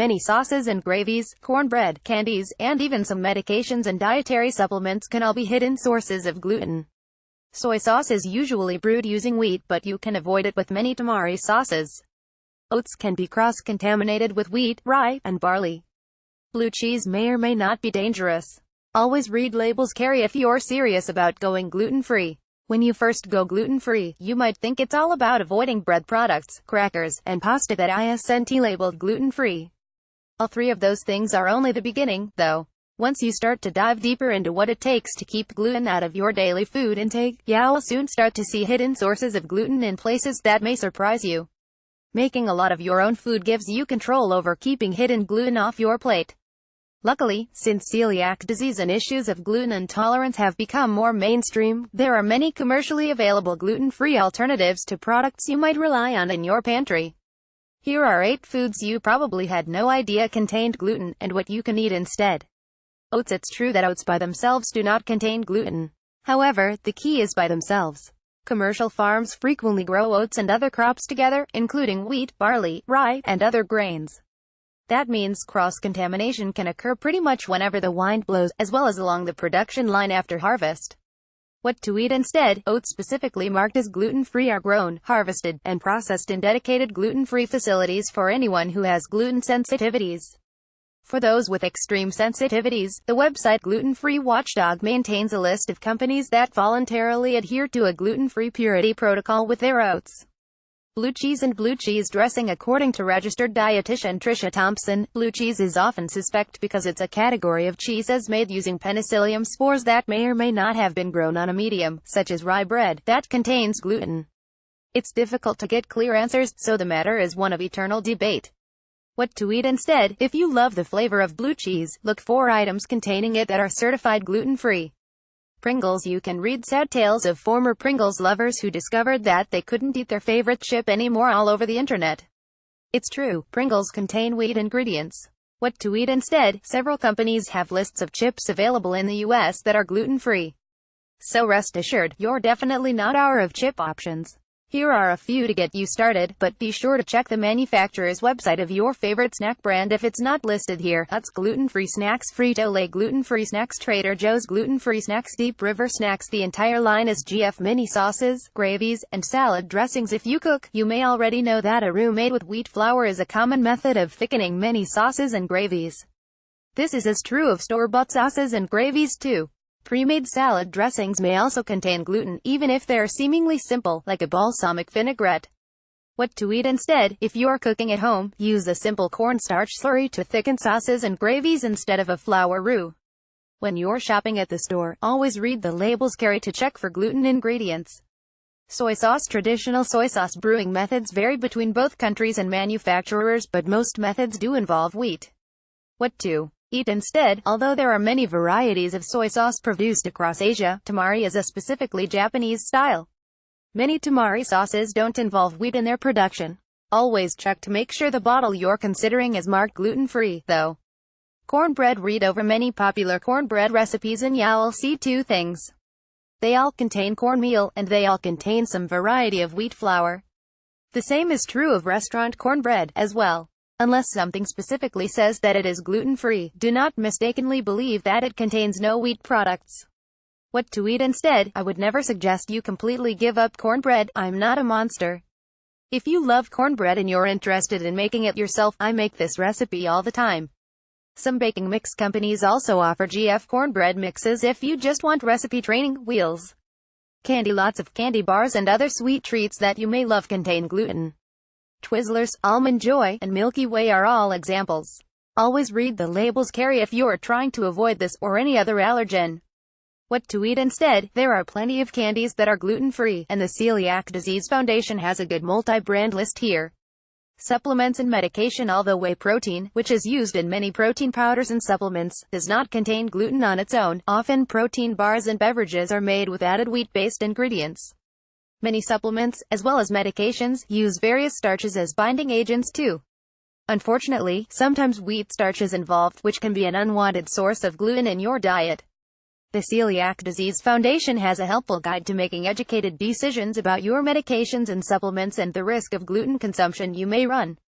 many sauces and gravies, cornbread, candies, and even some medications and dietary supplements can all be hidden sources of gluten. Soy sauce is usually brewed using wheat, but you can avoid it with many tamari sauces. Oats can be cross-contaminated with wheat, rye, and barley. Blue cheese may or may not be dangerous. Always read labels carefully if you're serious about going gluten-free. When you first go gluten-free, you might think it's all about avoiding bread products, crackers, and pasta that isn't labeled gluten-free. All three of those things are only the beginning, though. Once you start to dive deeper into what it takes to keep gluten out of your daily food intake, you'll soon start to see hidden sources of gluten in places that may surprise you. Making a lot of your own food gives you control over keeping hidden gluten off your plate. Luckily, since celiac disease and issues of gluten intolerance have become more mainstream, there are many commercially available gluten-free alternatives to products you might rely on in your pantry. Here are 8 foods you probably had no idea contained gluten, and what you can eat instead. Oats. It's true that oats by themselves do not contain gluten. However, the key is by themselves. Commercial farms frequently grow oats and other crops together, including wheat, barley, rye, and other grains. That means cross-contamination can occur pretty much whenever the wind blows, as well as along the production line after harvest. What to eat instead? Oats specifically marked as gluten-free are grown, harvested, and processed in dedicated gluten-free facilities for anyone who has gluten sensitivities. For those with extreme sensitivities, the website Gluten Free Watchdog maintains a list of companies that voluntarily adhere to a gluten-free purity protocol with their oats. Blue cheese and blue cheese dressing. According to registered dietitian Tricia Thompson, blue cheese is often suspect because it's a category of cheeses made using penicillium spores that may or may not have been grown on a medium, such as rye bread, that contains gluten. It's difficult to get clear answers, so the matter is one of eternal debate. What to eat instead? If you love the flavor of blue cheese, look for items containing it that are certified gluten-free. Pringles. You can read sad tales of former Pringles lovers who discovered that they couldn't eat their favorite chip anymore all over the internet. It's true, Pringles contain wheat ingredients. What to eat instead? Several companies have lists of chips available in the US that are gluten-free. So rest assured, you're definitely not out of chip options. Here are a few to get you started, but be sure to check the manufacturer's website of your favorite snack brand if it's not listed here. Utz gluten-free snacks, Frito-Lay gluten-free snacks, Trader Joe's gluten-free snacks, Deep River snacks. The entire line is GF mini sauces, gravies, and salad dressings. If you cook, you may already know that a roux made with wheat flour is a common method of thickening many sauces and gravies. This is as true of store-bought sauces and gravies too. Pre-made salad dressings may also contain gluten, even if they're seemingly simple, like a balsamic vinaigrette. What to eat instead? If you're cooking at home, use a simple cornstarch slurry to thicken sauces and gravies instead of a flour roux. When you're shopping at the store, always read the labels carefully to check for gluten ingredients. Soy sauce. Traditional soy sauce brewing methods vary between both countries and manufacturers, but most methods do involve wheat. What to eat instead? Although there are many varieties of soy sauce produced across Asia, tamari is a specifically Japanese style. Many tamari sauces don't involve wheat in their production. Always check to make sure the bottle you're considering is marked gluten-free, though. Cornbread. Read over many popular cornbread recipes and you'll see 2 things. They all contain cornmeal, and they all contain some variety of wheat flour. The same is true of restaurant cornbread, as well. Unless something specifically says that it is gluten-free, do not mistakenly believe that it contains no wheat products. What to eat instead? I would never suggest you completely give up cornbread. I'm not a monster. If you love cornbread and you're interested in making it yourself, I make this recipe all the time. Some baking mix companies also offer GF cornbread mixes if you just want recipe training wheels. Candy. Lots of candy bars and other sweet treats that you may love contain gluten. Twizzlers, Almond Joy, and Milky Way are all examples. Always read the labels carefully if you're trying to avoid this or any other allergen. What to eat instead? There are plenty of candies that are gluten-free, and the Celiac Disease Foundation has a good multi-brand list here. Supplements and medication. Although whey protein, which is used in many protein powders and supplements, does not contain gluten on its own, often protein bars and beverages are made with added wheat-based ingredients. Many supplements, as well as medications, use various starches as binding agents too. Unfortunately, sometimes wheat starch is involved, which can be an unwanted source of gluten in your diet. The Celiac Disease Foundation has a helpful guide to making educated decisions about your medications and supplements and the risk of gluten consumption you may run.